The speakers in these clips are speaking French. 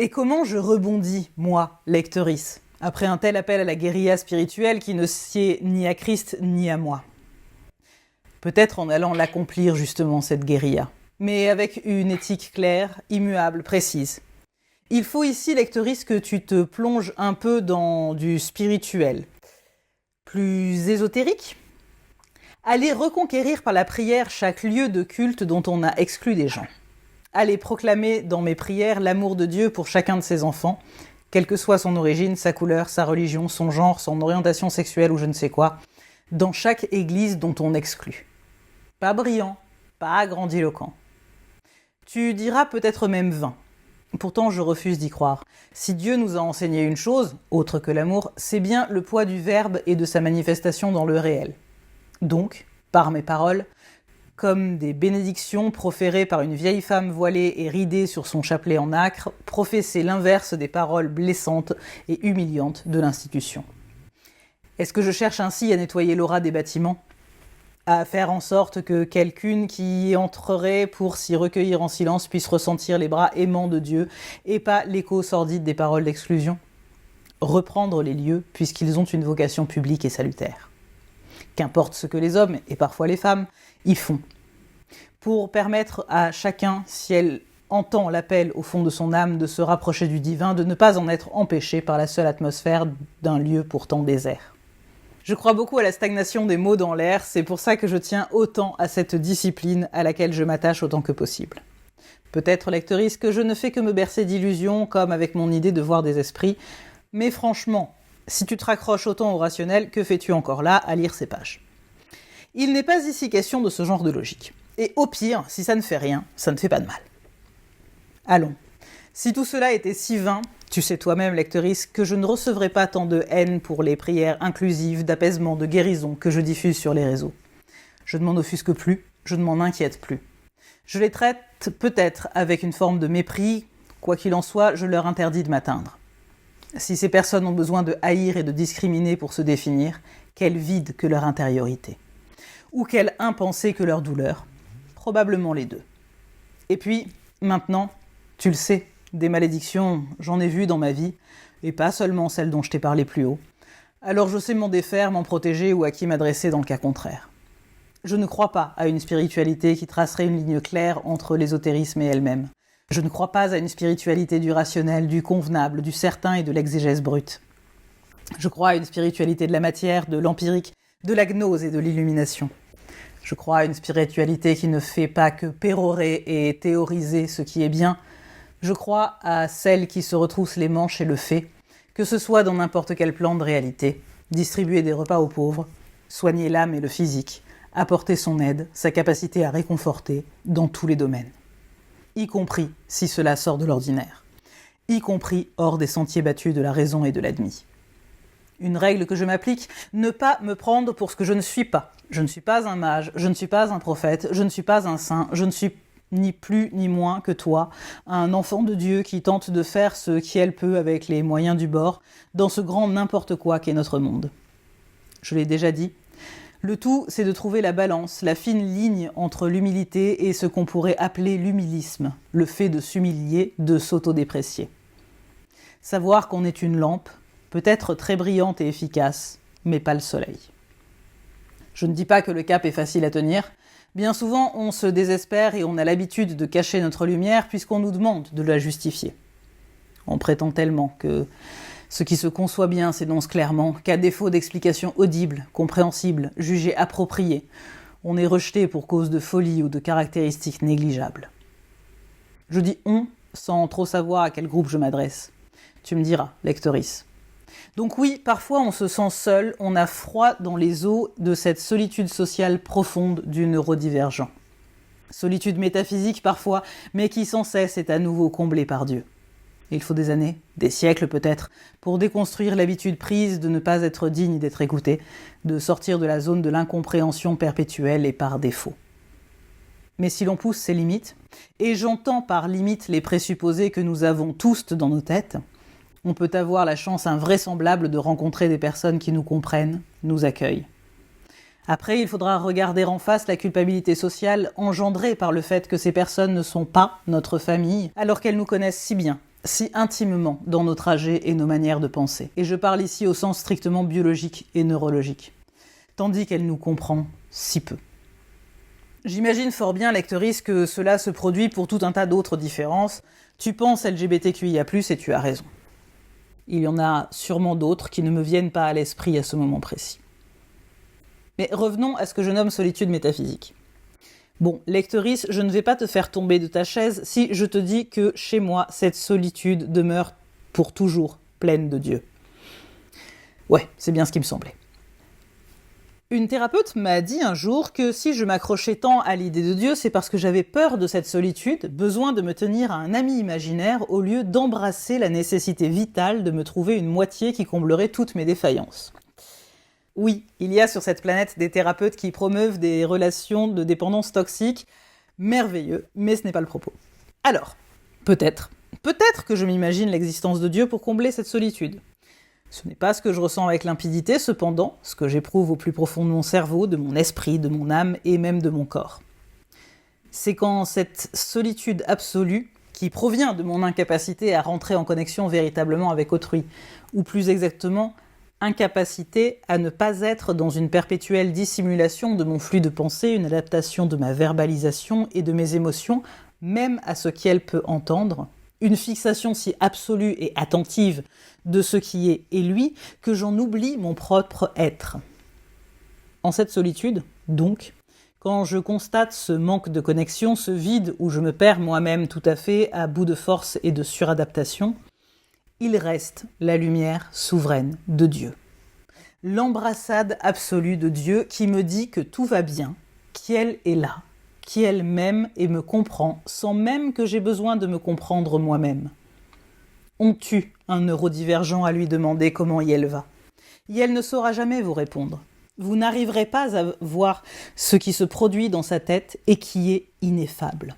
Et comment je rebondis, moi, lectrice, après un tel appel à la guérilla spirituelle qui ne sied ni à Christ ni à moi? Peut-être en allant l'accomplir justement, cette guérilla, mais avec une éthique claire, immuable, précise. Il faut ici, lectrice, que tu te plonges un peu dans du spirituel, plus ésotérique. Aller reconquérir par la prière chaque lieu de culte dont on a exclu des gens. Aller proclamer dans mes prières l'amour de Dieu pour chacun de ses enfants, quelle que soit son origine, sa couleur, sa religion, son genre, son orientation sexuelle ou je ne sais quoi, dans chaque église dont on exclut. Pas brillant, pas grandiloquent. Tu diras peut-être même vain. Pourtant, je refuse d'y croire. Si Dieu nous a enseigné une chose, autre que l'amour, c'est bien le poids du verbe et de sa manifestation dans le réel. Donc, par mes paroles, comme des bénédictions proférées par une vieille femme voilée et ridée sur son chapelet en nacre, professer l'inverse des paroles blessantes et humiliantes de l'institution. Est-ce que je cherche ainsi à nettoyer l'aura des bâtiments ? À faire en sorte que quelqu'une qui y entrerait pour s'y recueillir en silence puisse ressentir les bras aimants de Dieu et pas l'écho sordide des paroles d'exclusion ? Reprendre les lieux puisqu'ils ont une vocation publique et salutaire. Qu'importe ce que les hommes, et parfois les femmes, y font. Pour permettre à chacun, si elle entend l'appel au fond de son âme de se rapprocher du divin, de ne pas en être empêché par la seule atmosphère d'un lieu pourtant désert. Je crois beaucoup à la stagnation des mots dans l'air, c'est pour ça que je tiens autant à cette discipline à laquelle je m'attache autant que possible. Peut-être, lectrice, que je ne fais que me bercer d'illusions, comme avec mon idée de voir des esprits, mais franchement, si tu te raccroches autant au rationnel, que fais-tu encore là à lire ces pages ? Il n'est pas ici question de ce genre de logique. Et au pire, si ça ne fait rien, ça ne fait pas de mal. Allons. Si tout cela était si vain, tu sais toi-même, lectrice, que je ne recevrais pas tant de haine pour les prières inclusives, d'apaisement, de guérison que je diffuse sur les réseaux. Je ne m'en offusque plus, je ne m'en inquiète plus. Je les traite peut-être avec une forme de mépris, quoi qu'il en soit, je leur interdis de m'atteindre. Si ces personnes ont besoin de haïr et de discriminer pour se définir, quel vide que leur intériorité. Ou quelle impensée que leur douleur. Probablement les deux. Et puis, maintenant, tu le sais, des malédictions, j'en ai vu dans ma vie, et pas seulement celles dont je t'ai parlé plus haut. Alors je sais m'en défaire, m'en protéger ou à qui m'adresser dans le cas contraire. Je ne crois pas à une spiritualité qui tracerait une ligne claire entre l'ésotérisme et elle-même. Je ne crois pas à une spiritualité du rationnel, du convenable, du certain et de l'exégèse brute. Je crois à une spiritualité de la matière, de l'empirique, de la gnose et de l'illumination. Je crois à une spiritualité qui ne fait pas que pérorer et théoriser ce qui est bien. Je crois à celle qui se retrousse les manches et le fait, que ce soit dans n'importe quel plan de réalité, distribuer des repas aux pauvres, soigner l'âme et le physique, apporter son aide, sa capacité à réconforter, dans tous les domaines. Y compris si cela sort de l'ordinaire, y compris hors des sentiers battus de la raison et de l'admis. Une règle que je m'applique, ne pas me prendre pour ce que je ne suis pas. Je ne suis pas un mage, je ne suis pas un prophète, je ne suis pas un saint, je ne suis ni plus ni moins que toi, un enfant de Dieu qui tente de faire ce qu'elle peut avec les moyens du bord, dans ce grand n'importe quoi qu'est notre monde. Je l'ai déjà dit, le tout, c'est de trouver la balance, la fine ligne entre l'humilité et ce qu'on pourrait appeler l'humilisme, le fait de s'humilier, de s'autodéprécier. Savoir qu'on est une lampe, peut-être très brillante et efficace, mais pas le soleil. Je ne dis pas que le cap est facile à tenir. Bien souvent, on se désespère et on a l'habitude de cacher notre lumière puisqu'on nous demande de la justifier. On prétend tellement que ce qui se conçoit bien s'énonce clairement, qu'à défaut d'explications audibles, compréhensibles, jugées appropriées, on est rejeté pour cause de folie ou de caractéristiques négligeables. Je dis « on » sans trop savoir à quel groupe je m'adresse. Tu me diras, lectrice. Donc oui, parfois on se sent seul, on a froid dans les os de cette solitude sociale profonde du neurodivergent. Solitude métaphysique parfois, mais qui sans cesse est à nouveau comblée par Dieu. Il faut des années, des siècles peut-être, pour déconstruire l'habitude prise de ne pas être digne d'être écouté, de sortir de la zone de l'incompréhension perpétuelle et par défaut. Mais si l'on pousse ses limites, et j'entends par limites les présupposés que nous avons tous dans nos têtes, on peut avoir la chance invraisemblable de rencontrer des personnes qui nous comprennent, nous accueillent. Après, il faudra regarder en face la culpabilité sociale engendrée par le fait que ces personnes ne sont pas notre famille, alors qu'elles nous connaissent si bien, si intimement dans nos trajets et nos manières de penser. Et je parle ici au sens strictement biologique et neurologique. Tandis qu'elle nous comprend si peu. J'imagine fort bien, lectrice, que cela se produit pour tout un tas d'autres différences. Tu penses LGBTQIA+, et tu as raison. Il y en a sûrement d'autres qui ne me viennent pas à l'esprit à ce moment précis. Mais revenons à ce que je nomme solitude métaphysique. Bon, lectrice, je ne vais pas te faire tomber de ta chaise si je te dis que chez moi, cette solitude demeure pour toujours pleine de Dieu. Ouais, c'est bien ce qui me semblait. Une thérapeute m'a dit un jour que si je m'accrochais tant à l'idée de Dieu, c'est parce que j'avais peur de cette solitude, besoin de me tenir à un ami imaginaire au lieu d'embrasser la nécessité vitale de me trouver une moitié qui comblerait toutes mes défaillances. Oui, il y a sur cette planète des thérapeutes qui promeuvent des relations de dépendance toxique, merveilleux, mais ce n'est pas le propos. Alors, peut-être que je m'imagine l'existence de Dieu pour combler cette solitude. Ce n'est pas ce que je ressens avec limpidité, cependant, ce que j'éprouve au plus profond de mon cerveau, de mon esprit, de mon âme et même de mon corps. C'est quand cette solitude absolue, qui provient de mon incapacité à rentrer en connexion véritablement avec autrui, ou plus exactement, incapacité à ne pas être dans une perpétuelle dissimulation de mon flux de pensée, une adaptation de ma verbalisation et de mes émotions, même à ce qu'elle peut entendre, une fixation si absolue et attentive de ce qui est et lui, que j'en oublie mon propre être. En cette solitude, donc, quand je constate ce manque de connexion, ce vide où je me perds moi-même tout à fait à bout de force et de suradaptation, il reste la lumière souveraine de Dieu. L'embrassade absolue de Dieu qui me dit que tout va bien, qu'elle est là, qu'elle m'aime et me comprend, sans même que j'aie besoin de me comprendre moi-même. On tue un neurodivergent à lui demander comment Yel va. Yel ne saura jamais vous répondre. Vous n'arriverez pas à voir ce qui se produit dans sa tête et qui est ineffable.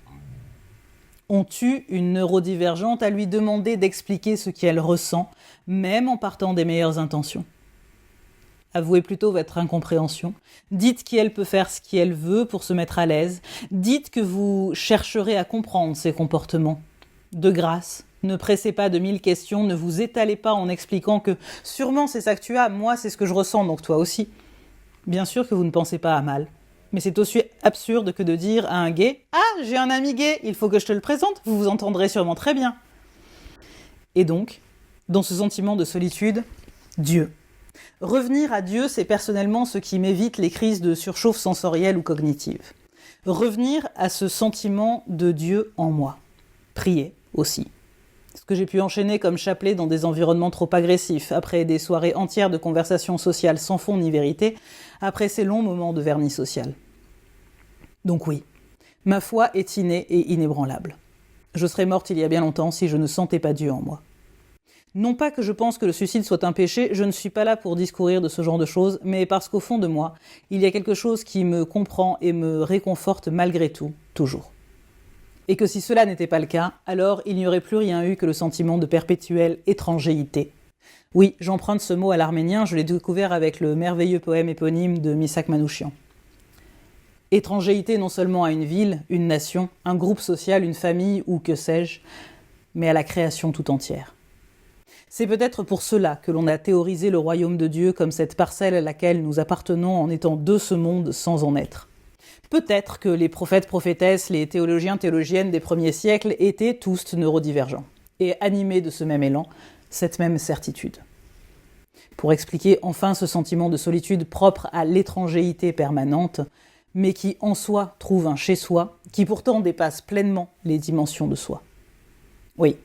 On tue une neurodivergente à lui demander d'expliquer ce qu'elle ressent, même en partant des meilleures intentions. Avouez plutôt votre incompréhension. Dites qu'elle peut faire ce qu'elle veut pour se mettre à l'aise. Dites que vous chercherez à comprendre ses comportements. De grâce, ne pressez pas de 1000 questions, ne vous étalez pas en expliquant que « sûrement c'est ça que tu as, moi c'est ce que je ressens, donc toi aussi ». Bien sûr que vous ne pensez pas à mal, mais c'est aussi absurde que de dire à un gay « Ah, j'ai un ami gay, il faut que je te le présente, vous vous entendrez sûrement très bien ». Et donc, dans ce sentiment de solitude, Dieu. Revenir à Dieu, c'est personnellement ce qui m'évite les crises de surchauffe sensorielle ou cognitive. Revenir à ce sentiment de Dieu en moi. Prier aussi. Ce que j'ai pu enchaîner comme chapelet dans des environnements trop agressifs, après des soirées entières de conversations sociales sans fond ni vérité, après ces longs moments de vernis social. Donc oui, ma foi est innée et inébranlable. Je serais morte il y a bien longtemps si je ne sentais pas Dieu en moi. Non pas que je pense que le suicide soit un péché, je ne suis pas là pour discourir de ce genre de choses, mais parce qu'au fond de moi, il y a quelque chose qui me comprend et me réconforte malgré tout, toujours. Et que si cela n'était pas le cas, alors il n'y aurait plus rien eu que le sentiment de perpétuelle étrangéité. Oui, j'emprunte ce mot à l'arménien, je l'ai découvert avec le merveilleux poème éponyme de Misak Manouchian. Étrangéité non seulement à une ville, une nation, un groupe social, une famille ou que sais-je, mais à la création tout entière. C'est peut-être pour cela que l'on a théorisé le royaume de Dieu comme cette parcelle à laquelle nous appartenons en étant de ce monde sans en être. Peut-être que les prophètes, prophétesses, les théologiens, théologiennes des premiers siècles étaient tous neurodivergents et animés de ce même élan, cette même certitude. Pour expliquer enfin ce sentiment de solitude propre à l'étrangéité permanente, mais qui en soi trouve un chez-soi, qui pourtant dépasse pleinement les dimensions de soi. Oui,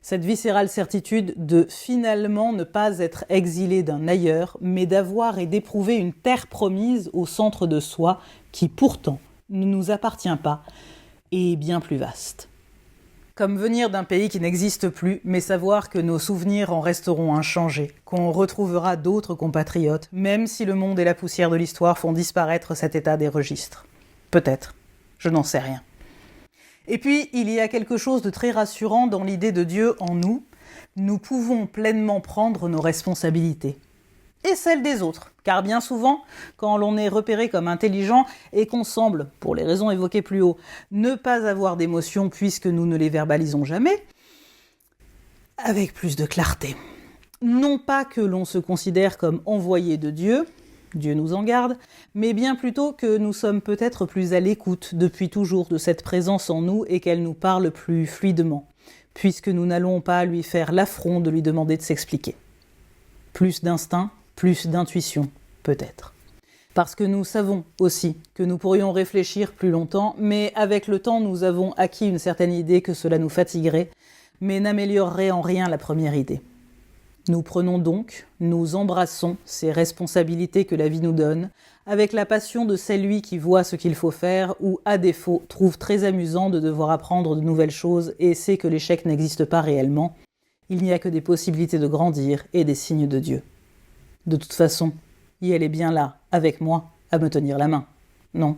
cette viscérale certitude de finalement ne pas être exilé d'un ailleurs, mais d'avoir et d'éprouver une terre promise au centre de soi, qui pourtant ne nous appartient pas, et est bien plus vaste. Comme venir d'un pays qui n'existe plus, mais savoir que nos souvenirs en resteront inchangés, qu'on retrouvera d'autres compatriotes, même si le monde et la poussière de l'histoire font disparaître cet état des registres. Peut-être, je n'en sais rien. Et puis, il y a quelque chose de très rassurant dans l'idée de Dieu en nous. Nous pouvons pleinement prendre nos responsabilités. Et celles des autres, car bien souvent, quand l'on est repéré comme intelligent et qu'on semble, pour les raisons évoquées plus haut, ne pas avoir d'émotions puisque nous ne les verbalisons jamais, avec plus de clarté. Non pas que l'on se considère comme envoyé de Dieu, Dieu nous en garde, mais bien plutôt que nous sommes peut-être plus à l'écoute depuis toujours de cette présence en nous et qu'elle nous parle plus fluidement, puisque nous n'allons pas lui faire l'affront de lui demander de s'expliquer. Plus d'instinct, plus d'intuition, peut-être. Parce que nous savons aussi que nous pourrions réfléchir plus longtemps, mais avec le temps nous avons acquis une certaine idée que cela nous fatiguerait, mais n'améliorerait en rien la première idée. Nous prenons donc, nous embrassons ces responsabilités que la vie nous donne, avec la passion de celui qui voit ce qu'il faut faire ou, à défaut, trouve très amusant de devoir apprendre de nouvelles choses et sait que l'échec n'existe pas réellement. Il n'y a que des possibilités de grandir et des signes de Dieu. De toute façon, elle est bien là, avec moi, à me tenir la main, non ?